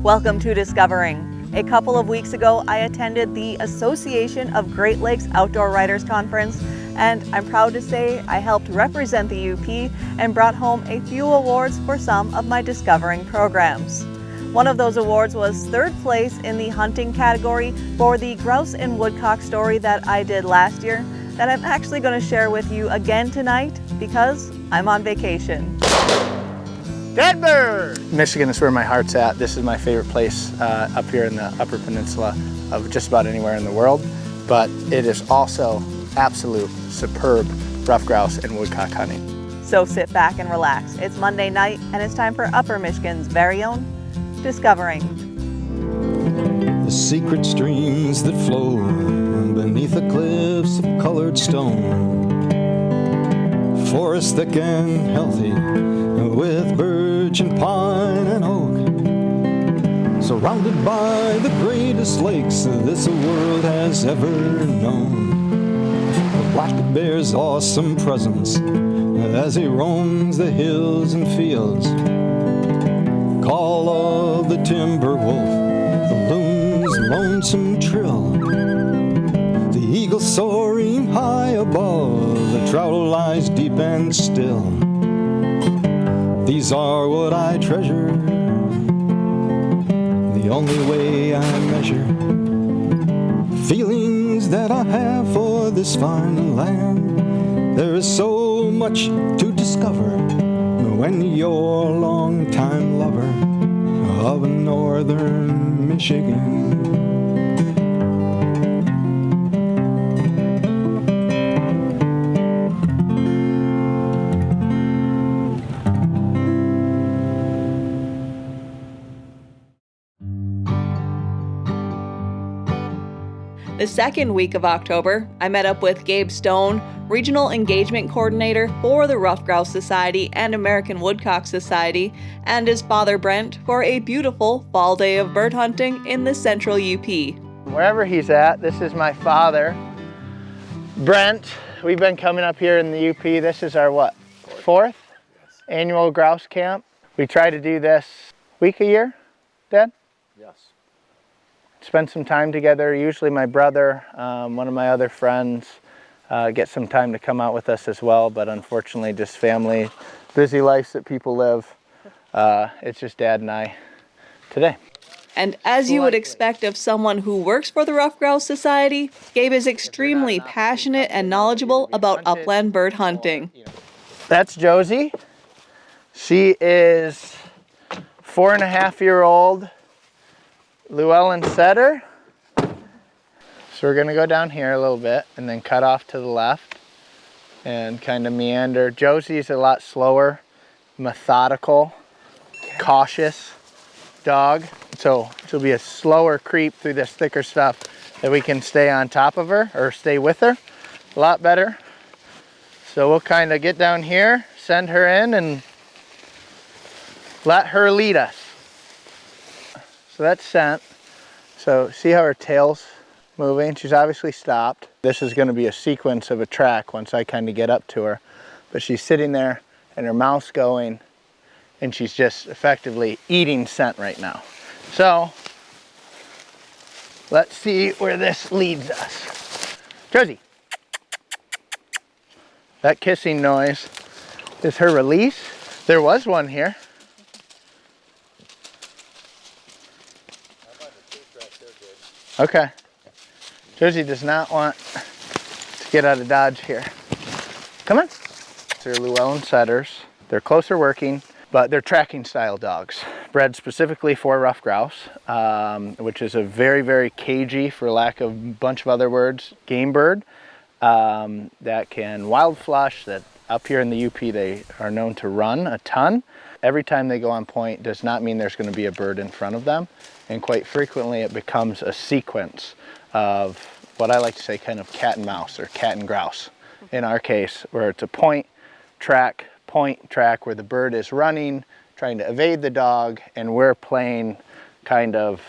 Welcome to Discovering. A couple of weeks ago, I attended the Association of Great Lakes Outdoor Writers Conference, and I'm proud to say I helped represent the UP and brought home a few awards for some of my Discovering programs. One of those awards was third place in the hunting category for the grouse and woodcock story that I did last year that I'm actually going to share with you again tonight because I'm on vacation. Denver! Michigan is where my heart's at. This is my favorite place up here in the Upper Peninsula of just about anywhere in the world. But it is also absolute superb ruffed grouse and woodcock hunting. So sit back and relax. It's Monday night and it's time for Upper Michigan's very own Discovering. The secret streams that flow beneath the cliffs of colored stone. Forest thick and healthy with birch and pine and oak, surrounded by the greatest lakes this world has ever known. The black bear's awesome presence as he roams the hills and fields. Call of the timber wolf, the loon's lonesome trill, the eagle soaring high above, the trout lies deep and still. These are what I treasure, the only way I measure feelings that I have for this fine land. There is so much to discover when you're a long-time lover of northern Michigan. The second week of October, I met up with Gabe Stone, Regional Engagement Coordinator for the Ruffed Grouse Society and American Woodcock Society, and his father Brent for a beautiful fall day of bird hunting in the central UP. Wherever he's at, this is my father, Brent. We've been coming up here in the UP. This is our, fourth annual grouse camp. We try to do this week a year, Dad? Yes. Spend some time together. Usually my brother, one of my other friends, get some time to come out with us as well, but unfortunately just family, busy lives that people live. It's just Dad and I today. And as you would expect of someone who works for the Ruffed Grouse Society, Gabe is extremely passionate and knowledgeable about upland bird hunting. That's Josie. She is 4.5-year-old Llewellyn setter. So we're gonna go down here a little bit and then cut off to the left and kind of meander. Josie's a lot slower, methodical, cautious dog. So she'll be a slower creep through this thicker stuff that we can stay on top of her or stay with her a lot better. So we'll kind of get down here, send her in and let her lead us. So that's scent. So see how her tail's moving? She's obviously stopped. This is going to be a sequence of a track once I kind of get up to her. But she's sitting there and her mouth's going and she's just effectively eating scent right now. So let's see where this leads us. Josie. That kissing noise is her release. There was one here. Okay. Josie does not want to get out of Dodge here. Come on. They're Llewellyn setters. They're closer working, but they're tracking style dogs. Bred specifically for ruffed grouse, which is a very, very cagey, for lack of a bunch of other words, game bird that can wild flush, that up here in the UP they are known to run a ton. Every time they go on point does not mean there's going to be a bird in front of them. And quite frequently it becomes a sequence of what I like to say kind of cat and mouse or cat and grouse. In our case, where it's a point, track, where the bird is running, trying to evade the dog, and we're playing kind of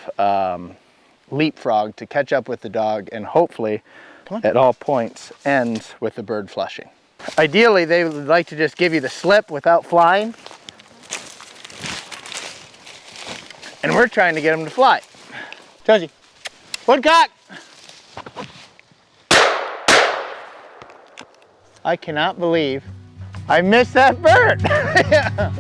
leapfrog to catch up with the dog and hopefully at all points ends with the bird flushing. Ideally, they would like to just give you the slip without flying. And we're trying to get them to fly. Josie, woodcock! I cannot believe I missed that bird. Yeah.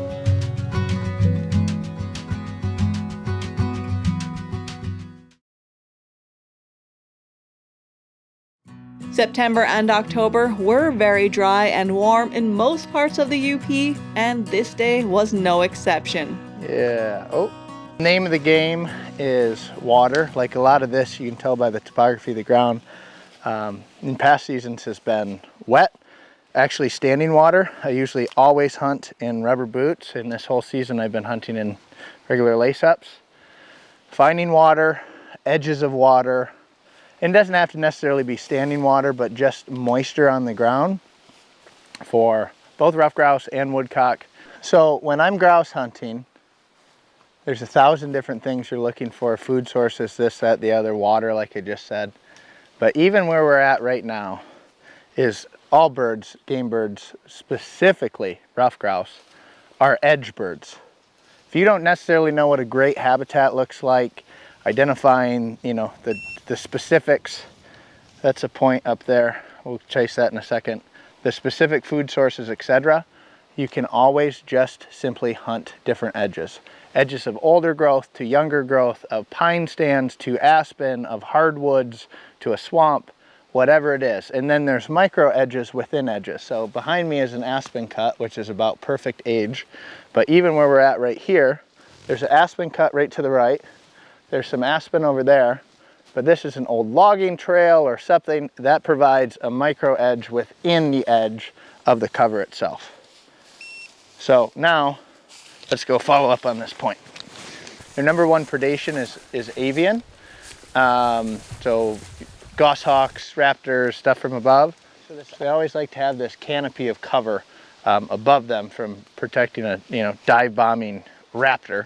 September and October were very dry and warm in most parts of the UP, and this day was no exception. Yeah. Oh. Name of the game is water. Like a lot of this, you can tell by the topography of the ground. In past seasons has been wet. Actually standing water. I usually always hunt in rubber boots. In this whole season I've been hunting in regular lace-ups. Finding water, edges of water. It doesn't have to necessarily be standing water, but just moisture on the ground for both ruffed grouse and woodcock. So when I'm grouse hunting, there's 1,000 different things you're looking for. Food sources, this, that, the other, water, like I just said. But even where we're at right now is all birds, game birds, specifically ruffed grouse, are edge birds. If you don't necessarily know what a great habitat looks like, identifying, you know, the specifics, that's a point up there. We'll chase that in a second. The specific food sources, etc. You can always just simply hunt different edges. Edges of older growth to younger growth, of pine stands to aspen, of hardwoods to a swamp, whatever it is. And then there's micro edges within edges. So behind me is an aspen cut, which is about perfect age. But even where we're at right here, there's an aspen cut right to the right. There's some aspen over there. But this is an old logging trail or something that provides a micro edge within the edge of the cover itself. So now, let's go follow up on this point. Their number one predation is avian. So goshawks, raptors, stuff from above. So they always like to have this canopy of cover above them from protecting a dive bombing raptor.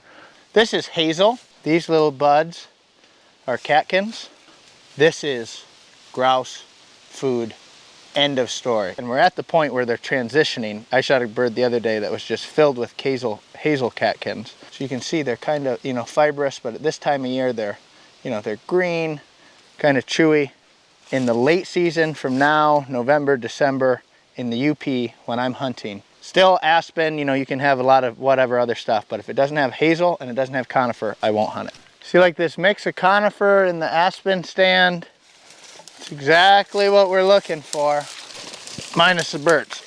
This is hazel. These little buds are catkins. This is grouse food, end of story. And we're at the point where they're transitioning. I shot a bird the other day that was just filled with hazel catkins. So you can see they're kind of, fibrous, but at this time of year they're green, kind of chewy. In the late season, from now, November, December, in the UP, when I'm hunting, still aspen, you can have a lot of whatever other stuff, but if it doesn't have hazel and it doesn't have conifer, I won't hunt it. See, like this mix of conifer in the aspen stand, it's exactly what we're looking for, minus the birds.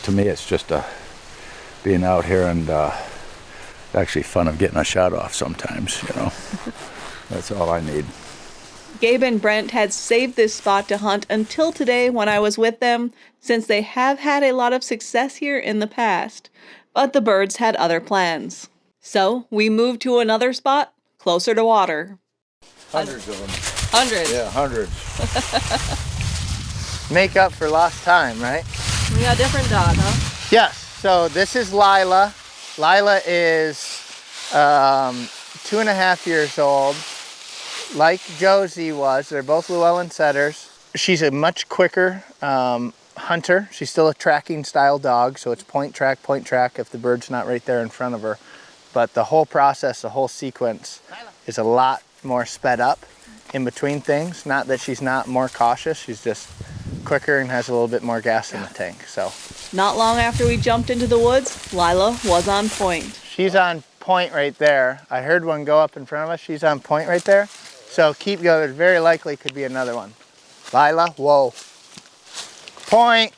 To me, it's just being out here and actually fun of getting a shot off sometimes, That's all I need. Gabe and Brent had saved this spot to hunt until today when I was with them, since they have had a lot of success here in the past. But the birds had other plans. So we moved to another spot closer to water. Hundreds of them. Hundreds? Yeah, hundreds. Make up for lost time, right? We got a different dog, huh? Yes, so this is Lila. Lila is 2.5 years old. Like Josie was, they're both Llewellyn setters. She's a much quicker hunter. She's still a tracking style dog, so it's point track if the bird's not right there in front of her. But the whole process, the whole sequence is a lot more sped up in between things. Not that she's not more cautious, she's just quicker and has a little bit more gas in the tank. So, not long after we jumped into the woods, Lila was on point. She's on point right there. I heard one go up in front of us. She's on point right there. So keep going. There very likely could be another one. Lila, whoa. Point.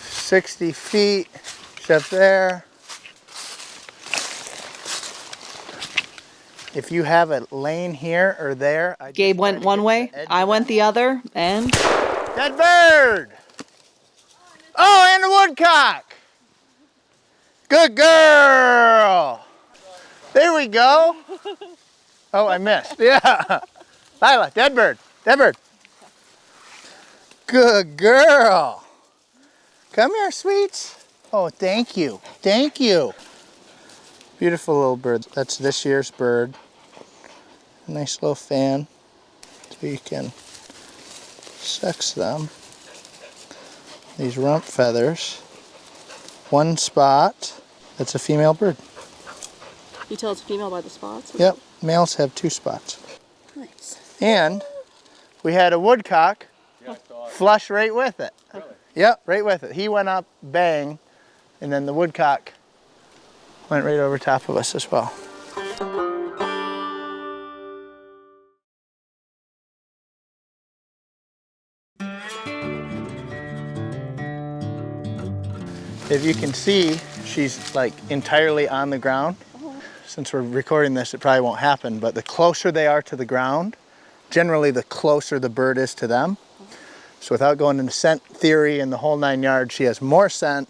60 feet. She's up there. If you have a lane here or there. Gabe went one way, I went the other, and... Dead bird! Oh, and a woodcock! Good girl! There we go. Oh, I missed. Yeah. Lila, dead bird. Dead bird. Good girl. Come here, sweets. Oh, thank you. Thank you. Beautiful little bird. That's this year's bird. Nice little fan. So you can sex them. These rump feathers. One spot. That's a female bird. You tell it's female by the spots? Yep, males have 2 spots. Nice. And we had a woodcock flush right with it. Really? Yep, right with it. He went up, bang, and then the woodcock went right over top of us as well. If you can see, she's like entirely on the ground. Since we're recording this, it probably won't happen, but the closer they are to the ground, generally the closer the bird is to them. So without going into scent theory and the whole 9 yards, she has more scent.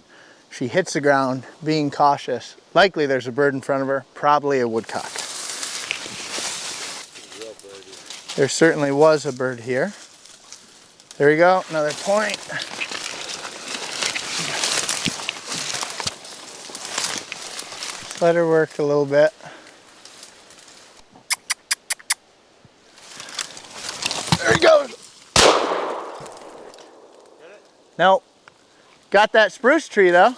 She hits the ground, being cautious. Likely there's a bird in front of her, probably a woodcock. There certainly was a bird here. There we go, another point. Let her work a little bit. There he goes. Nope. Got that spruce tree though.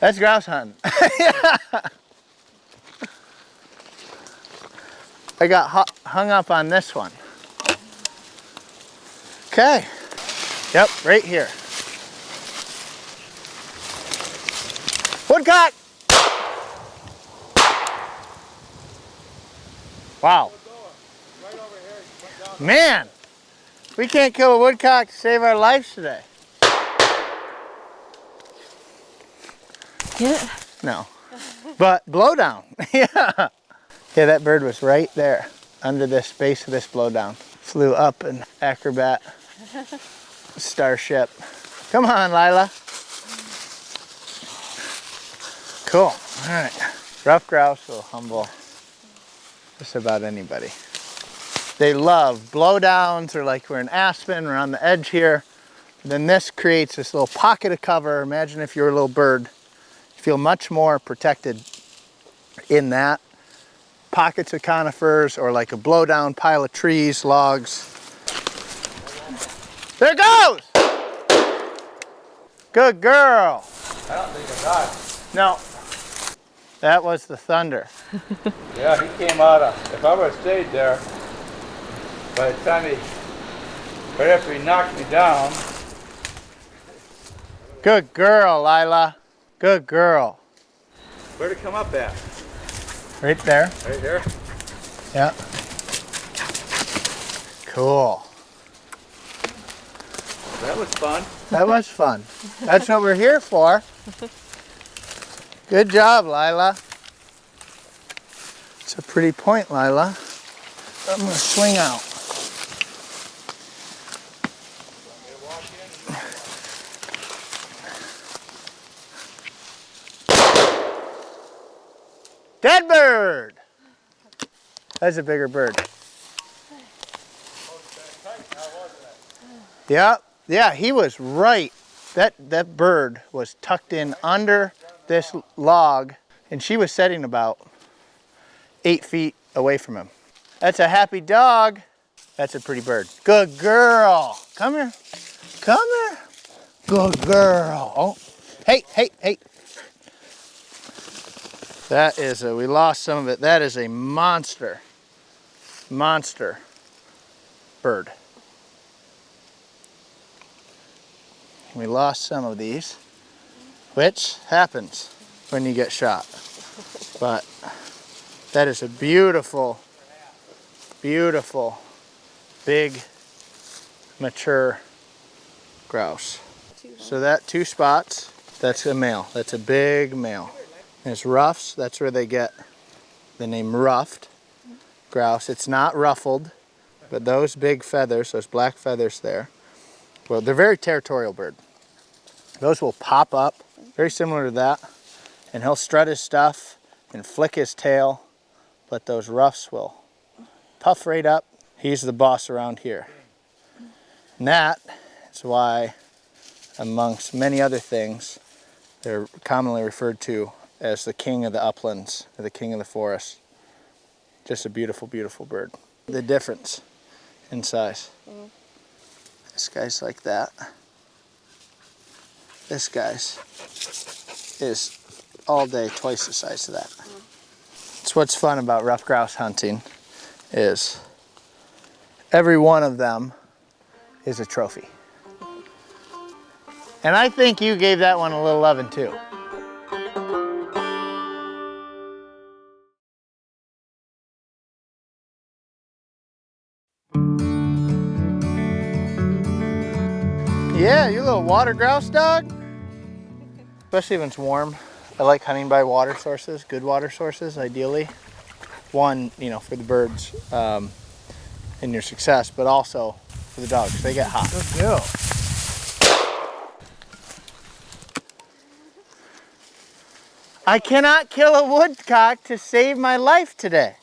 That's grouse hunting. I got hung up on this one. Okay. Yep, right here. Woodcock! Wow. Man, we can't kill a woodcock to save our lives today. Get it? No. But blowdown. Yeah. Yeah, that bird was right there under this base of this blowdown. Flew up an acrobat starship. Come on, Lila. Cool. All right. Ruffed grouse will humble just about anybody. They love blowdowns, or like we're in Aspen, we're on the edge here. And then this creates this little pocket of cover. Imagine if you're a little bird. You feel much more protected in that. Pockets of conifers or like a blowdown pile of trees, logs. There it goes! Good girl. I don't think I got it. No. That was the thunder. Yeah, he came out of, if I would have stayed there, by the time right after he knocked me down. Good girl, Lila. Good girl. Where'd it come up at? Right there. Right here? Yeah. Cool. That was fun. That was fun. That's what we're here for. Good job, Lila. It's a pretty point, Lila. I'm gonna swing out. Dead bird! That's a bigger bird. Yep. Yeah, he was right. That bird was tucked in under this log, and she was sitting about 8 feet away from him. That's a happy dog. That's a pretty bird. Good girl. Come here. Come here. Good girl. Oh, hey, hey, hey. That is we lost some of it. That is a monster bird. We lost some of these, which happens when you get shot. But that is a beautiful, beautiful, big, mature grouse. So that 2 spots, that's a male. That's a big male. And it's ruffs, that's where they get the name ruffed grouse. It's not ruffled, but those big feathers, those black feathers there, well, they're very territorial bird. Those will pop up, very similar to that, and he'll strut his stuff and flick his tail, but those ruffs will puff right up. He's the boss around here. And that is why, amongst many other things, they're commonly referred to as the king of the uplands, or the king of the forest. Just a beautiful, beautiful bird. The difference in size. This guy's like that. This guy's is all day twice the size of that. It's what's fun about ruffed grouse hunting is every one of them is a trophy. And I think you gave that one a little loving too. Yeah, you little water grouse dog. Especially when it's warm. I like hunting by water sources, good water sources, ideally. One, you know, for the birds and your success, but also for the dogs. They get hot. Good girl. I cannot kill a woodcock to save my life today.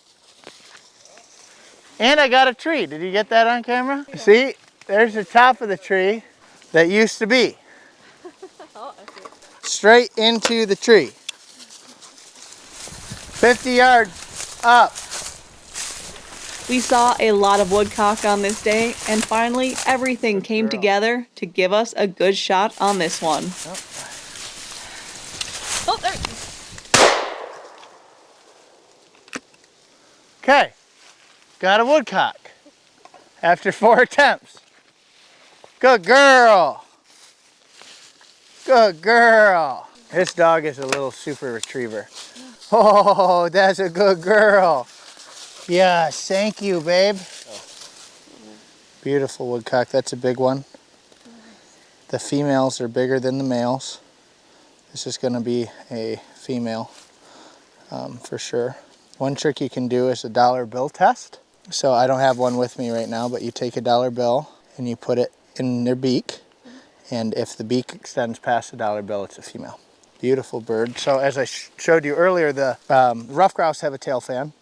And I got a tree. Did you get that on camera? Yeah. See, there's the top of the tree that used to be. Straight into the tree. 50 yards up. We saw a lot of woodcock on this day, and finally everything came together to give us a good shot on this one. Oh, there. Okay, got a woodcock after 4 attempts. Good girl. Good girl. This dog is a little super retriever. Oh, that's a good girl. Yes, thank you, babe. Beautiful woodcock. That's a big one. The females are bigger than the males. This is going to be a female for sure. One trick you can do is a dollar bill test. So I don't have one with me right now, but you take a dollar bill and you put it in their beak. And if the beak extends past the dollar bill, it's a female. Beautiful bird. So as I showed you earlier, the ruffed grouse have a tail fan.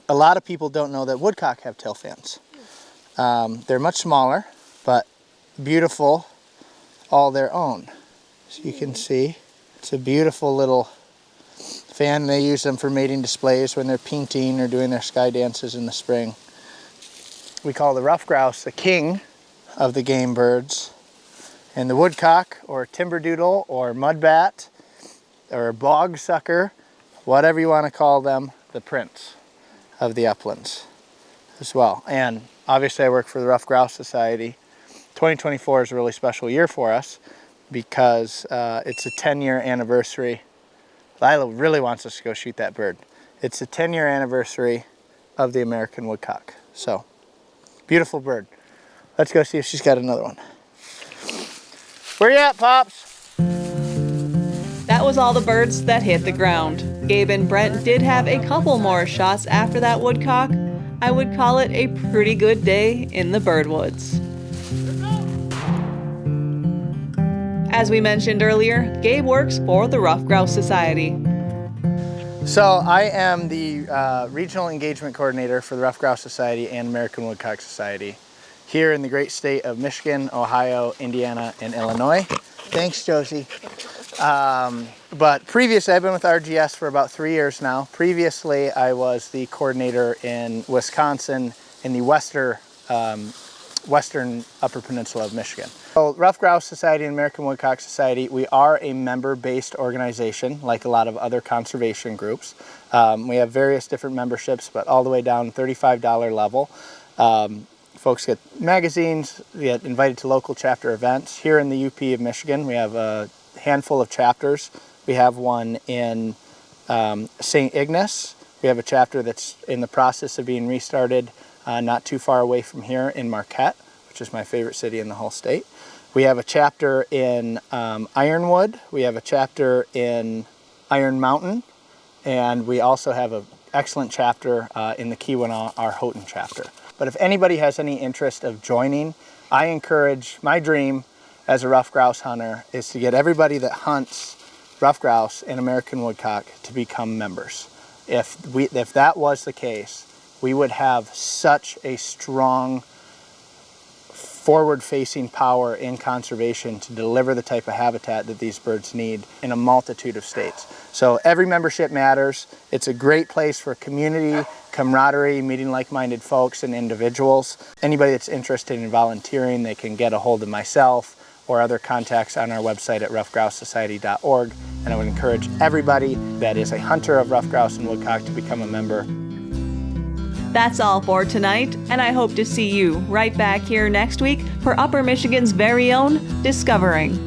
A lot of people don't know that woodcock have tail fans. They're much smaller, but beautiful, all their own. So you can see, it's a beautiful little fan. They use them for mating displays when they're painting or doing their sky dances in the spring. We call the ruffed grouse the king of the game birds. And the woodcock, or timberdoodle, or mudbat, or bog sucker, whatever you want to call them, the prince of the uplands as well. And obviously I work for the Ruffed Grouse Society. 2024 is a really special year for us because it's a 10-year anniversary. Lila really wants us to go shoot that bird. It's a 10-year anniversary of the American woodcock. So, beautiful bird. Let's go see if she's got another one. Where you at, Pops? That was all the birds that hit the ground. Gabe and Brent did have a couple more shots after that woodcock. I would call it a pretty good day in the birdwoods. As we mentioned earlier, Gabe works for the Ruffed Grouse Society. So I am the Regional Engagement Coordinator for the Ruffed Grouse Society and American Woodcock Society here in the great state of Michigan, Ohio, Indiana, and Illinois. Thanks, Josie. But previously, I've been with RGS for about 3 years now. Previously, I was the coordinator in Wisconsin in the western Upper Peninsula of Michigan. So Ruffed Grouse Society and American Woodcock Society, we are a member-based organization like a lot of other conservation groups. We have various different memberships, but all the way down $35 level. Folks get magazines, we get invited to local chapter events. Here in the UP of Michigan, we have a handful of chapters. We have one in St. Ignace. We have a chapter that's in the process of being restarted not too far away from here in Marquette, which is my favorite city in the whole state. We have a chapter in Ironwood. We have a chapter in Iron Mountain. And we also have an excellent chapter in the Keweenaw, our Houghton chapter. But if anybody has any interest of joining, I encourage, my dream as a ruffed grouse hunter is to get everybody that hunts ruffed grouse and American woodcock to become members. If that was the case, we would have such a strong forward-facing power in conservation to deliver the type of habitat that these birds need in a multitude of states. So every membership matters. It's a great place for community, camaraderie, meeting like-minded folks and individuals. Anybody that's interested in volunteering, they can get a hold of myself or other contacts on our website at ruffedgrousesociety.org. And I would encourage everybody that is a hunter of ruffed grouse and woodcock to become a member. That's all for tonight, and I hope to see you right back here next week for Upper Michigan's very own Discovering.